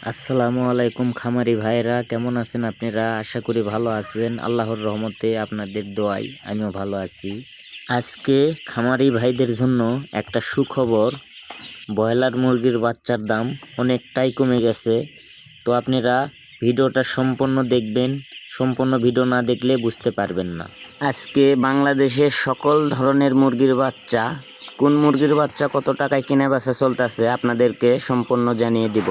আসসালামু আলাইকুম খামারি ভাইরা, কেমন আছেন আপনারা? আশা করি ভালো আছেন। আল্লাহর রহমতে আপনাদের দোয়ায় আমিও ভালো আছি। আজকে খামারি ভাইদের জন্য একটা সুখবর। ব্রয়লার মুরগির বাচ্চার দাম অনেকটাই কমে গেছে। তো আপনারা ভিডিওটা সম্পূর্ণ দেখবেন, সম্পূর্ণ ভিডিও না দেখলে বুঝতে পারবেন না। আজকে বাংলাদেশের সকল ধরনের মুরগির বাচ্চা, কোন মুরগির বাচ্চা কত টাকায় কেনা বেচা চলতেছে আপনাদেরকে সম্পূর্ণ জানিয়ে দিব।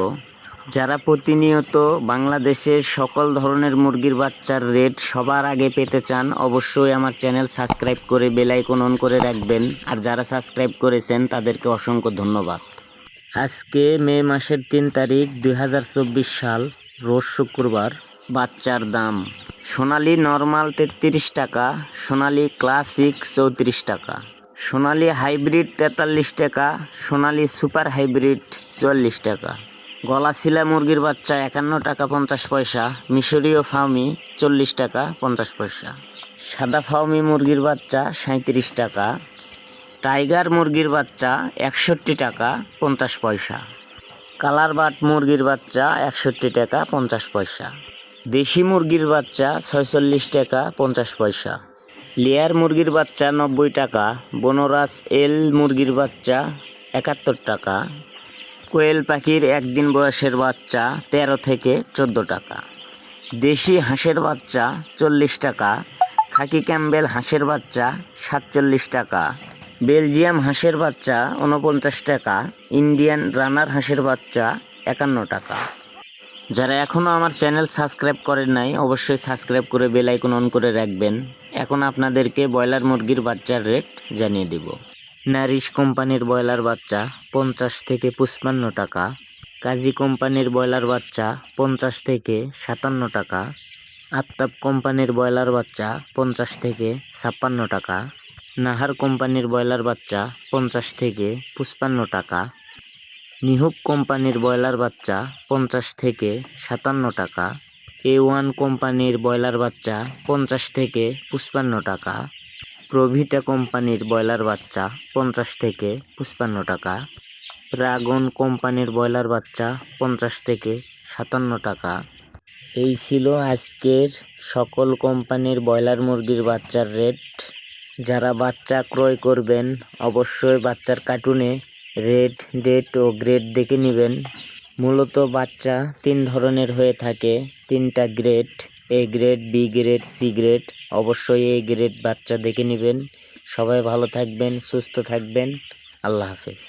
যারা প্রতিনিয়ত বাংলাদেশের সকল ধরনের মুরগির বাচ্চার রেট সবার আগে পেতে চান, অবশ্যই আমার চ্যানেল সাবস্ক্রাইব করে বেল আইকন অন করে রাখবেন। আর যারা সাবস্ক্রাইব করেছেন তাদেরকে অসংখ্য ধন্যবাদ। আজকে মে মাসের 3 তারিখ 2024 সাল, রোজ শুক্রবার। বাচ্চার দাম: সোনালী নর্মাল 33 টাকা, সোনালী ক্লাসিক 34 টাকা, সোনালী হাইব্রিড 43 টাকা, সোনালী সুপার হাইব্রিড 44 টাকা, গলাশিলা মুরগির বাচ্চা 51 টাকা 50 পয়সা, মিশরীয় ফাউমি 40 টাকা 50 পয়সা, সাদা ফাউমি মুরগির বাচ্চা 37 টাকা, টাইগার মুরগির বাচ্চা 61 টাকা 50 পয়সা, কালার বাট মুরগির বাচ্চা 61 টাকা 50 পয়সা, দেশি মুরগির বাচ্চা 46 টাকা 50 পয়সা, লেয়ার মুরগির বাচ্চা 90 টাকা, বনরাজ এল মুরগির বাচ্চা 71 টাকা, কোয়েল পাখির একদিন বয়সের বাচ্চা 13 থেকে 14 টাকা, দেশি হাঁসের বাচ্চা 40 টাকা, খাকি ক্যাম্বেল হাঁসের বাচ্চা 47 টাকা, বেলজিয়াম হাঁসের বাচ্চা 49 টাকা, ইন্ডিয়ান রানার হাঁসের বাচ্চা 51 টাকা। যারা এখনও আমার চ্যানেল সাবস্ক্রাইব করেন নাই, অবশ্যই সাবস্ক্রাইব করে বেল আইকন অন করে রাখবেন। এখন আপনাদেরকে ব্রয়লার মুরগির বাচ্চার রেট জানিয়ে দেব। নারিশ কোম্পানির ব্রয়লার বাচ্চা 50 থেকে 55 টাকা, কাজী কোম্পানির ব্রয়লার বাচ্চা 50 থেকে 57 টাকা, আফতাব কোম্পানির ব্রয়লার বাচ্চা 50 থেকে 56 টাকা, নাহার কোম্পানির ব্রয়লার বাচ্চা 50 থেকে 55 টাকা, নিহুক কোম্পানির ব্রয়লার বাচ্চা 50 থেকে 57 টাকা, A1 কোম্পানির ব্রয়লার বাচ্চা 50 থেকে 55 টাকা, প্রভিটা কোম্পানির ব্রয়লার বাচ্চা 50 থেকে 55 টাকা, ড্রাগন কোম্পানির ব্রয়লার বাচ্চা 50 থেকে 57 টাকা। এই ছিল আজকের সকল কোম্পানির ব্রয়লার মুরগির বাচ্চার রেট। যারা বাচ্চা ক্রয় করবেন অবশ্যই বাচ্চার কার্টুনে রেট, ডেট ও গ্রেড দেখে নেবেন। মূলত বাচ্চা 3 ধরনের হয়ে থাকে, 3টা grade: A grade, B grade, C grade. অবশ্যই এ গ্রেড বাচ্চা দেখে নেবেন। সবাই ভালো থাকবেন, সুস্থ থাকবেন। আল্লাহ হাফেজ।